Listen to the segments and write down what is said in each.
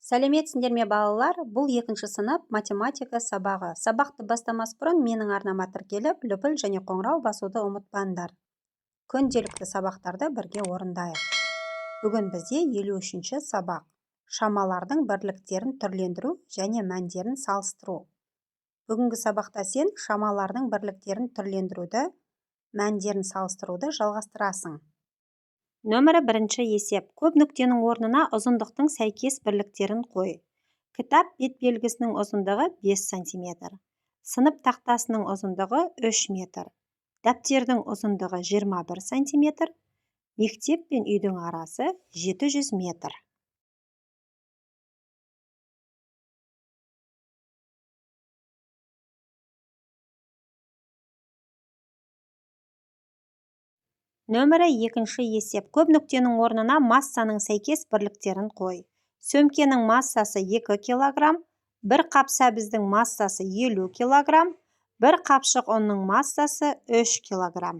Сәлеметсіңдер ме балалар? Бұл екінші сынып математика сабағы. Сабақты бастамас бұрын менің арнама тіркеліп, лүпіл және қоңырау басуды ұмытпаңдар. Күнделікті сабақтарды бірге орындайық. Бүгін бізде 53-ші сабақ. Шамалардың бірліктерін түрлендіру және мәндерін салыстыру. Бүгінгі сабақта сен шамалардың бірліктерін түрлендіруді, мәндерін салыстыруды жалғастырасың. Нөмірі 1 есеп. Көп нүктенің орнына ұзындықтың сәйкес бірліктерін қой. Кітап бет белгісінің ұзындығы 5 см. Сынып тақтасының ұзындығы 3 метр. Дәптердің ұзындығы 21 см. Мектеп пен үйдің арасы 700 метр. Нөмірі 2 есеп. Көп нүктенің орнына массаның сәйкес бірліктерін қой. Сөмкенің массасы 2 кг, бір қап сәбіздің массасы 50 кг, бір қапшық ұнның массасы 3 кг.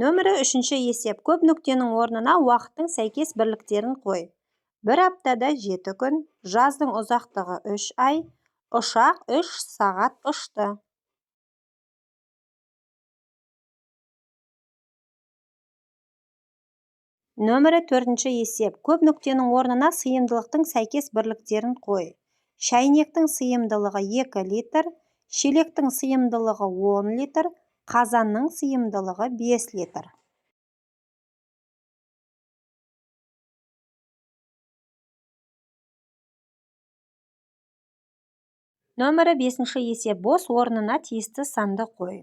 Нөмірі 3 есеп. Көп нүктенің орнына уақыттың сәйкес бірліктерін қой. Бір аптада 7 күн, жаздың ұзақтығы 3 ай, ұшақ 3 сағат ұшты. Нөмірі 4 есеп. Көп нүктенің орнына сыйымдылықтың сәйкес бірліктерін қой. Шәйнектің сыйымдылығы 2 литр, шелектің сыйымдылығы 10 литр, қазанның сыйымдылығы 5 литр. Нөмірі 5 есеп. Бос орнына тиісті санды қой.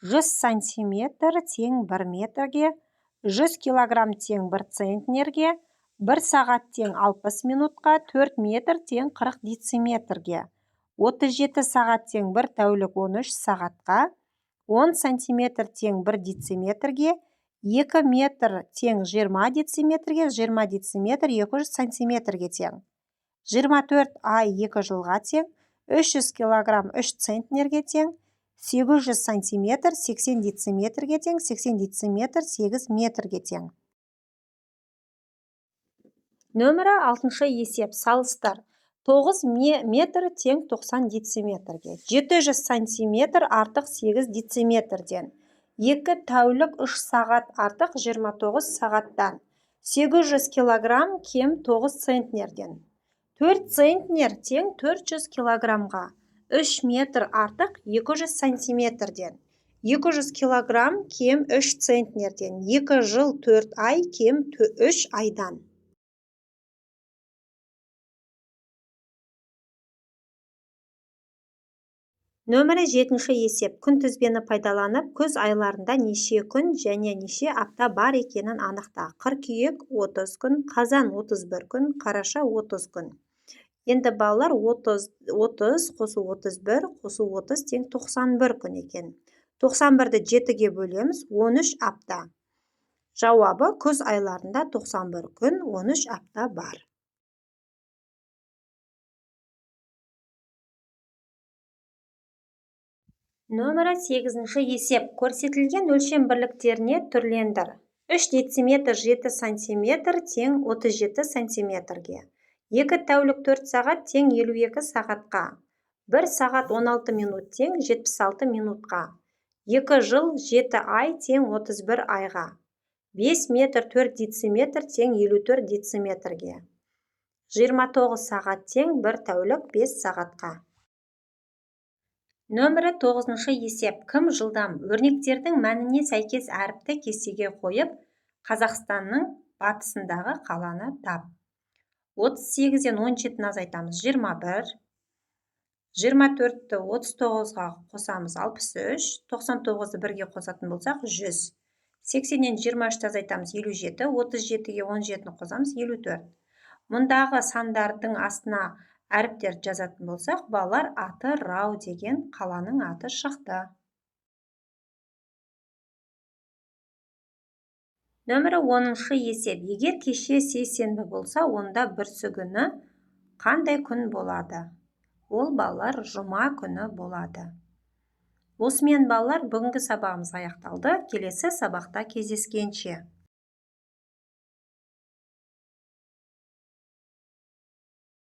100 сантиметр тең 1 метрге, 100 килограмм тең 1 центнерге, 1 сағат тең 60 минутқа, 4 метр тең 40 дециметрге, 37 сағат тең 1 тәулік 13 сағатқа, 10 сантиметр тең 1 дециметрге, 2 метр тең 20 дециметрге, 20 дециметр 200 сантиметрге тең, 24 ай 2 жылға тең, 300 килограмм 3 центнерге тең, 800 сантиметр 80 дециметрге тең, 80 дециметр 8 метрге тең. Нөмірі 6 есеп. Салыстыр. 9 метр тең 90 дециметрге. 700 сантиметр артық 8 дециметрден. 2 тәулік 3 сағат артық 29 сағаттан. 800 килограмм кем 9 центнерден. 4 центнер тең 400 килограммға. 3 метр артық 200 сантиметрден. 200 килограмм кем 3 центнерден. 2 жыл 4 ай кем 3 айдан. Нөмірі 7 есеп. Күнтізбені пайдаланып, күз айларында неше күн және неше апта бар екенін анықта. Қыркүйек 30 күн, қазан 31 күн, қараша 30 күн. Енді балалар 30 қосу 31 қосу 30 тең 91 күн екен. 91-ді 7-ге бөлеміз, 13 апта. Жауабы күз айларында 91 күн, 13 апта бар. Нөмірі 8 есеп. Көрсетілген өлшем бірліктеріне түрлендір. 3 дециметр 7 сантиметр тең 37 сантиметрге. 2 тәулік 4 сағат тең 52 сағатқа. 1 сағат 16 минут тең 76 минутқа. 2 жыл 7 ай тең 31 айға. 5 метр 4 дециметр тең 54 дециметрге. 29 сағат тең 1 тәулік 5 сағатқа. Нөмірі 9 есеп. Кім жылдам? Өрнектердің мәніне сәйкес әріпті кестеге қойып, Қазақстанның батысындағы қаланы тап. 38-ден 17-ні азайтамыз 21, 24-ті 39-ға қосамыз 63, 99-ды 1-ге қосатын болсақ 100, 80-ден 23-ті азайтамыз 57, 37-ге 17-ні қосамыз 54. Мұндағы сандардың астына әріптер жазатын болсақ, балалар Атырау деген қаланың аты шықты. Нөмірі 10 есеп. Егер кеше сейсенбі болса, онда бүрсігүні қандай күн болады? Ол балалар жұма күні болады. осымен балалар, бүгінгі сабағымыз аяқталды. Келесі сабақта кездескенше.